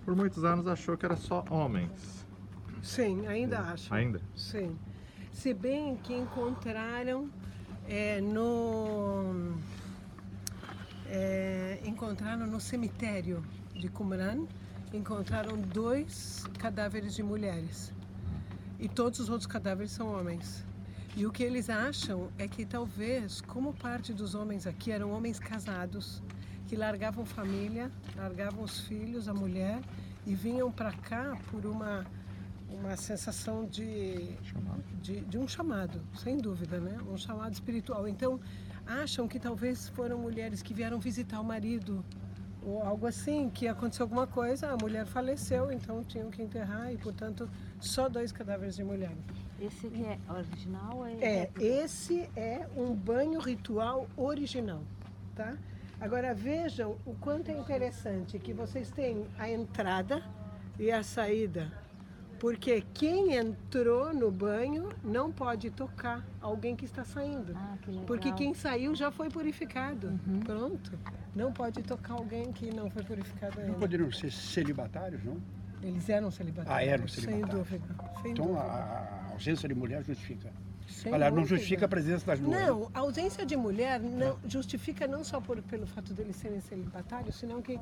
por muitos anos achou que era só homens. Sim, ainda acho. Ainda? Sim. Se bem que encontraram no cemitério de Qumran, encontraram 2 cadáveres de mulheres. E todos os outros cadáveres são homens. E o que eles acham é que talvez, como parte dos homens aqui eram homens casados, que largavam família, largavam os filhos, a mulher, e vinham para cá por uma sensação de um chamado, sem dúvida, né? Um chamado espiritual. Então, acham que talvez foram mulheres que vieram visitar o marido, ou algo assim, que aconteceu alguma coisa, a mulher faleceu, então tinham que enterrar, e, portanto, só 2 cadáveres de mulheres. Esse aqui é original? Esse é um banho ritual original, tá? Agora vejam o quanto é interessante que vocês têm a entrada e a saída, porque quem entrou no banho não pode tocar alguém que está saindo, Que legal. porque quem saiu já foi purificado, pronto. Não pode tocar alguém que não foi purificado ainda. Não poderiam ser celibatários, não? Eles eram celibatários. Eram celibatários. Sem dúvida. Sem Então dúvida. a ausência de mulher justifica. Sem Aliás, não dúvida. justifica a presença das duas. Não, a ausência de mulher não justifica não só pelo fato deles serem celibatários, senão que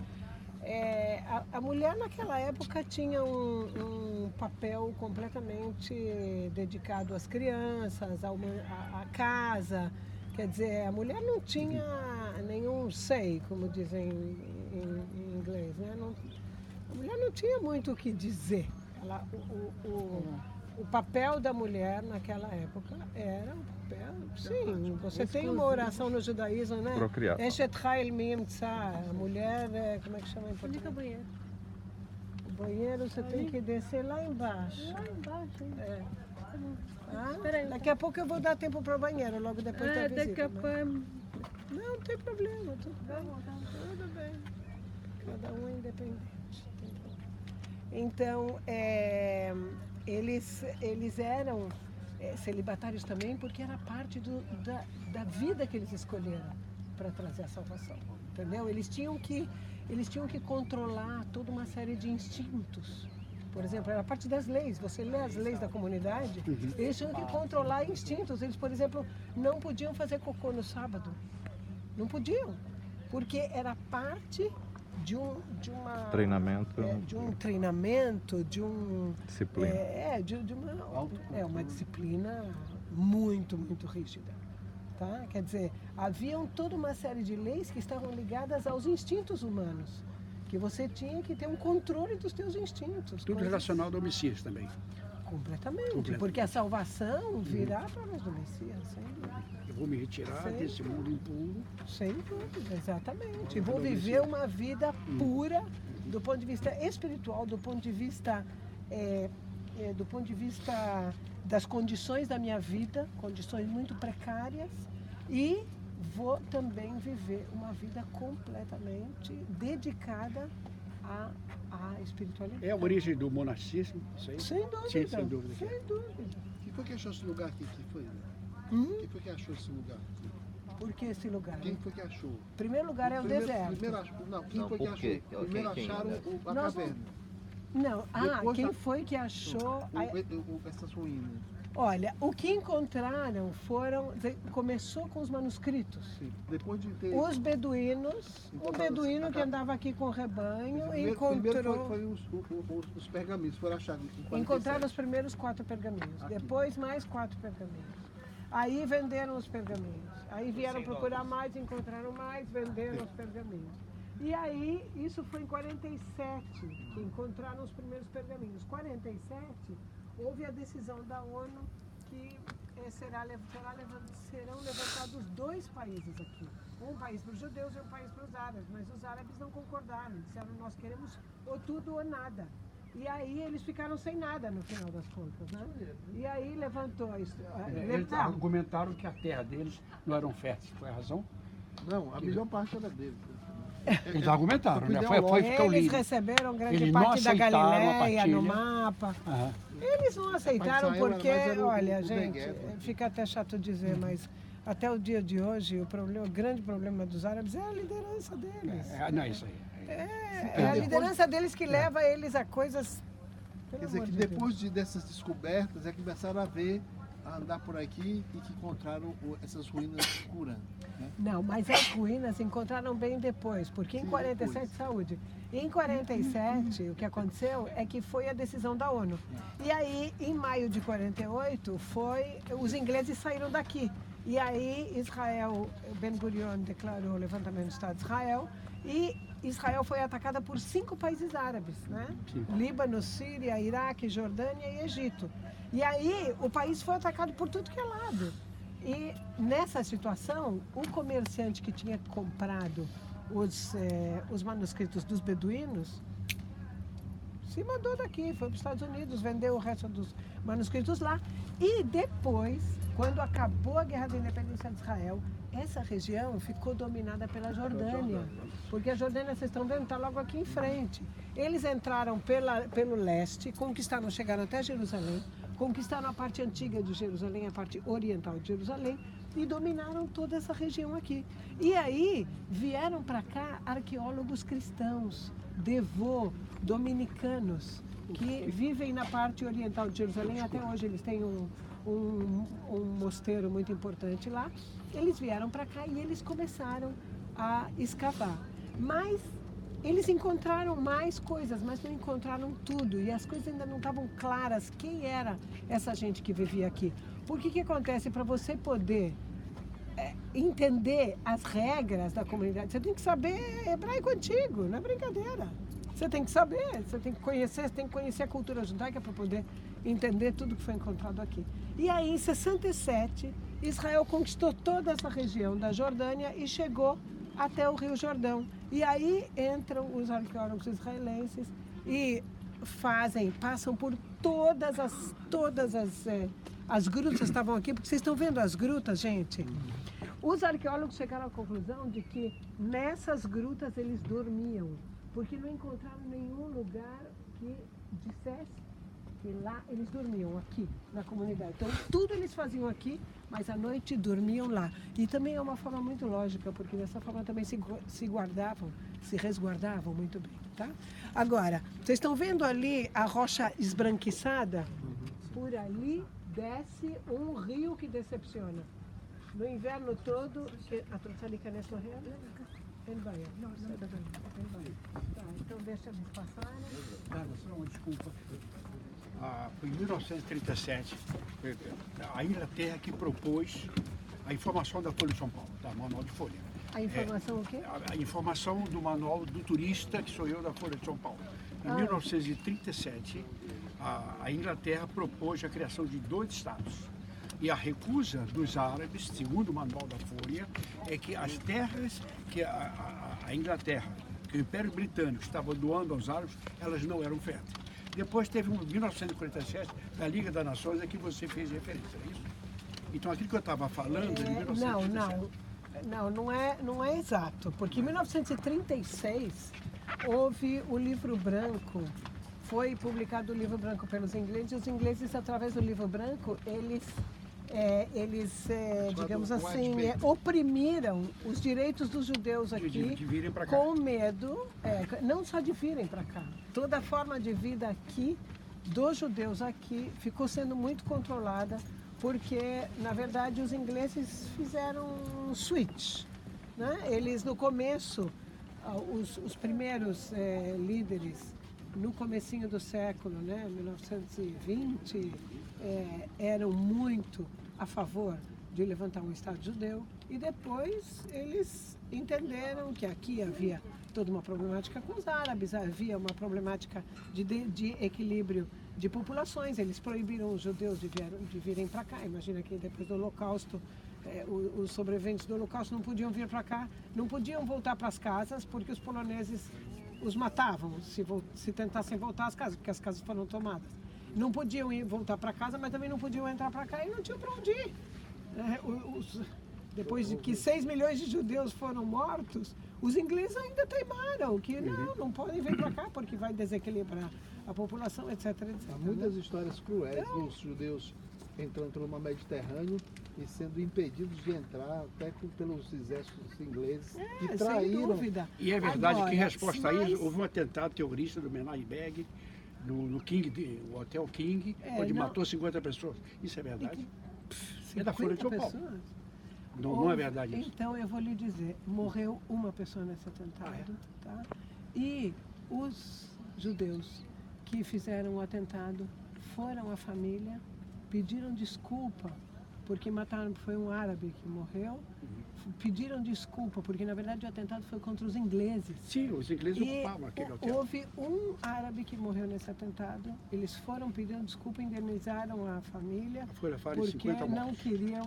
a mulher naquela época tinha um papel completamente dedicado às crianças, à casa. Quer dizer, a mulher não tinha nenhum say, como dizem em inglês, né? A mulher não tinha muito o que dizer. O papel da mulher naquela época era um papel, sim, você tem uma oração no judaísmo, né? Procriar. Eshet Chayil Miyem Tzar, a mulher, como é que chama em Onde que é o português? banheiro? O banheiro você tem que descer lá embaixo. Lá embaixo, hein? É. Tá bom. Ah, Espera aí. daqui a pouco eu vou dar tempo para o banheiro, logo depois da visita. Daqui a né? pouco. Não tem problema, tudo bem. Tudo bem. Cada um é independente. Tem problema. Então, eles eram celibatários também porque era parte da vida que eles escolheram para trazer a salvação. Entendeu? Eles tinham que controlar toda uma série de instintos. Por exemplo, era parte das leis. Você lê as leis da comunidade, eles tinham que controlar instintos. Eles, por exemplo, não podiam fazer cocô no sábado. Não podiam. Porque era parte de um Treinamento. Disciplina. Uma disciplina muito, muito rígida. Tá? Quer dizer, haviam toda uma série de leis que estavam ligadas aos instintos humanos. Que você tinha que ter um controle dos teus instintos. Tudo relacionado ao Messias também. Completamente. Porque a salvação virá através do Messias, sem dúvida. Eu vou me retirar desse mundo impuro. Sem dúvida, exatamente. E vou viver uma vida pura do ponto de vista espiritual, do ponto de vista das condições da minha vida, condições muito precárias, e vou também viver uma vida completamente dedicada à espiritualidade. É a origem do monacismo, isso aí? Sem dúvida. Sim, sem dúvida. Sem dúvida. Quem foi que achou esse lugar aqui? Quem foi? Quem foi que achou esse lugar? Por que esse lugar? Quem foi que achou? Em primeiro lugar é o deserto. Quem foi que achou? Primeiro acharam a Nós caverna. Não, Depois quem da- foi que achou? Essas ruínas. Olha, o que encontraram começou com os manuscritos. Sim. Depois de ter. Os beduínos, um Encontraram beduíno os- que andava aqui com o rebanho, Primeiro encontrou. foi os pergaminhos, foram achados. em 47. Encontraram os primeiros 4 pergaminhos, Aqui. depois mais 4 pergaminhos. Aí venderam os pergaminhos. Aí vieram procurar mais, encontraram mais, venderam os pergaminhos. E aí, isso foi em 47 que encontraram os primeiros pergaminhos. 47, houve a decisão da ONU que serão levantados 2 países aqui. Um país para os judeus e um país para os árabes. Mas os árabes não concordaram, disseram nós queremos ou tudo ou nada. E aí eles ficaram sem nada no final das contas, né? E aí levantou isso. Eles argumentaram que a terra deles não eram férteis, foi a razão? Não, a melhor parte era dele. Eles argumentaram, né? Foi Foi ficar o Eles livro. receberam grande Eles não parte da aceitaram a Galileia no partilha. mapa. Aham. Eles não aceitaram Israel era porque, mais era o olha, gente, Negev. fica até chato dizer, mas até o dia de hoje, o grande problema dos árabes é a liderança deles. Não, é isso aí. É a liderança deles que leva eles a coisas... pelo Quer dizer amor que de Deus. depois dessas descobertas é que começaram a ver, a andar por aqui e que encontraram essas ruínas de Qumran. Né? Não, mas as ruínas encontraram bem depois, porque em Sim, 47, depois. saúde. Em 47, o que aconteceu é que foi a decisão da ONU. E aí, em maio de 48, os ingleses saíram daqui. E aí, Israel, Ben Gurion declarou o levantamento do Estado de Israel e Israel foi atacada por 5 países árabes, né? Líbano, Síria, Iraque, Jordânia e Egito. E aí, o país foi atacado por tudo que é lado. E nessa situação, o comerciante que tinha comprado os manuscritos dos beduínos se mandou daqui, foi para os Estados Unidos, vendeu o resto dos manuscritos lá. E depois, quando acabou a Guerra da Independência de Israel, essa região ficou dominada pela Jordânia. Porque a Jordânia, vocês estão vendo, está logo aqui em frente. Eles entraram pelo leste, conquistaram, chegaram até Jerusalém, conquistaram a parte antiga de Jerusalém, a parte oriental de Jerusalém, e dominaram toda essa região aqui. E aí vieram para cá arqueólogos cristãos, devô, dominicanos, que vivem na parte oriental de Jerusalém. Até hoje eles têm um mosteiro muito importante lá. Eles vieram para cá e eles começaram a escavar. Mas eles encontraram mais coisas, mas não encontraram tudo. E as coisas ainda não estavam claras quem era essa gente que vivia aqui. Porque o que acontece? Para você poder entender as regras da comunidade, você tem que saber hebraico antigo, não é brincadeira. Você tem que saber, você tem que conhecer a cultura judaica para poder entender tudo que foi encontrado aqui. E aí, em 67, Israel conquistou toda essa região da Jordânia e chegou até o Rio Jordão. E aí entram os arqueólogos israelenses e passam por todas as grutas que estavam aqui, porque vocês estão vendo as grutas, gente? Os arqueólogos chegaram à conclusão de que nessas grutas eles dormiam, porque não encontraram nenhum lugar que dissesse que lá eles dormiam, aqui, na comunidade. Então, tudo eles faziam aqui, mas à noite dormiam lá. E também é uma forma muito lógica, porque dessa forma também se guardavam, se resguardavam muito bem, tá? Agora, vocês estão vendo ali a rocha esbranquiçada? Por ali desce um rio que decepciona. No inverno todo, ele vai. Não, ele vai. Tá, então deixa eles passarem. Só uma desculpa. Foi em 1937, a Inglaterra que propôs a informação da Folha de São Paulo, tá? Manual de Folha. A informação o quê? A informação do manual do turista, que sou eu, da Folha de São Paulo. Em 1937, a Inglaterra propôs a criação de 2 estados. E a recusa dos árabes, segundo o manual da Folha, é que as terras que a Inglaterra, que o Império Britânico estava doando aos árabes, elas não eram férteis. Depois teve em 1947, na Liga das Nações, a que você fez referência, é isso? Então aquilo que eu estava falando em 1937... Não é exato, porque em 1936 houve o livro branco, foi publicado o livro branco pelos ingleses, e os ingleses, através do livro branco, digamos assim, oprimiram os direitos dos judeus aqui de virem pra cá. com medo, não só de virem para cá, toda a forma de vida aqui, dos judeus aqui, ficou sendo muito controlada, porque, na verdade, os ingleses fizeram um switch, né? Eles, no começo, os primeiros líderes, no comecinho do século, né, 1920, eram muito a favor de levantar um Estado judeu, e depois eles entenderam que aqui havia toda uma problemática com os árabes, havia uma problemática de equilíbrio de populações. Eles proibiram os judeus de virem para cá. Imagina que depois do Holocausto, os sobreviventes do Holocausto não podiam vir para cá, não podiam voltar para as casas, porque os poloneses os matavam se tentassem voltar às casas, porque as casas foram tomadas. Não podiam voltar para casa, mas também não podiam entrar para cá e não tinham para onde ir. Depois de que 6 milhões de judeus foram mortos, os ingleses ainda teimaram que não podem vir para cá porque vai desequilibrar a população, etc, etc. Há muitas histórias cruéis dos judeus entrando pelo mar Mediterrâneo e sendo impedidos de entrar até pelos exércitos ingleses que sem traíram. dúvida. E é verdade Agora, que, em resposta a isso, mas- houve um atentado terrorista do Menai Beg no o Hotel King, É, onde não- matou 50 pessoas. Isso é verdade? É da Folha de 50 São Paulo. pessoas? Não é verdade isso. Então eu vou lhe dizer, morreu uma pessoa nesse atentado, tá? E os judeus que fizeram o atentado foram à família, pediram desculpa porque mataram, foi um árabe que morreu, pediram desculpa porque na verdade o atentado foi contra os ingleses. Sim, os ingleses E ocupavam aquele hotel. houve um árabe que morreu nesse atentado, eles foram pedindo desculpa, indenizaram a família, A Folha fala em porque 50 não mortos. queriam.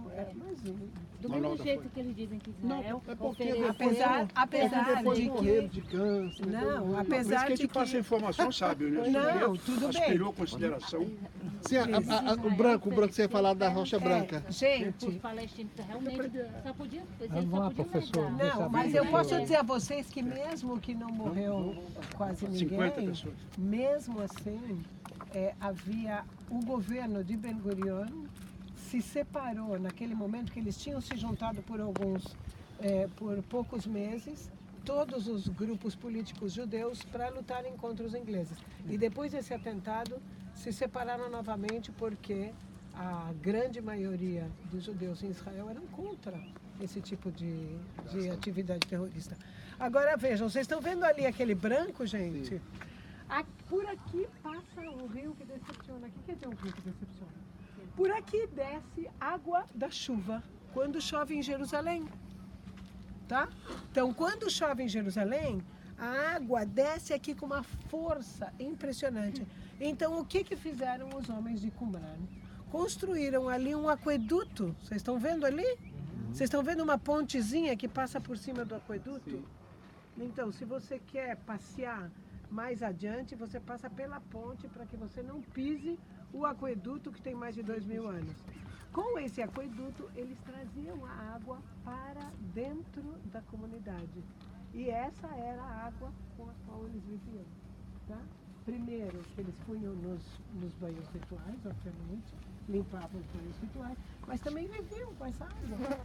Do Manual mesmo da jeito Folha. que eles dizem que Não, Israel é porque ofereceu... Apesar depois de morreram que. de câncer. Não, depois morreram. Por isso apesar que a de gente passa a que. informação, sabe? Né? O Não, sujeito tudo bem. aspirou consideração. Sim, o branco que você ia falar da rocha branca. Os Gente, palestinos realmente só podiam... Vamos lá, professor. não, mas eu posso dizer a vocês que mesmo que não morreu quase 50 ninguém, pessoas. mesmo assim, havia o governo de Ben Gurion se separou naquele momento que eles tinham se juntado por poucos meses, todos os grupos políticos judeus para lutarem contra os ingleses. E depois desse atentado se separaram novamente porque a grande maioria dos judeus em Israel eram contra esse tipo de atividade terrorista. Agora vejam, vocês estão vendo ali aquele branco, gente? Por aqui passa um rio que decepciona. O que quer dizer um rio que decepciona? Por aqui desce água da chuva quando chove em Jerusalém. Tá? Então, quando chove em Jerusalém, a água desce aqui com uma força impressionante. Então, o que fizeram os homens de Qumran? Construíram ali um aqueduto. Vocês estão vendo ali? Vocês estão vendo uma pontezinha que passa por cima do aqueduto? Sim. Então, se você quer passear mais adiante, você passa pela ponte para que você não pise o aqueduto que tem mais de 2.000 anos. Com esse aqueduto, eles traziam a água para dentro da comunidade. E essa era a água com a qual eles viviam. Tá? Primeiro, eles punham nos banhos rituais, obviamente, limpavam os banhos rituais, mas também viviam com essa água.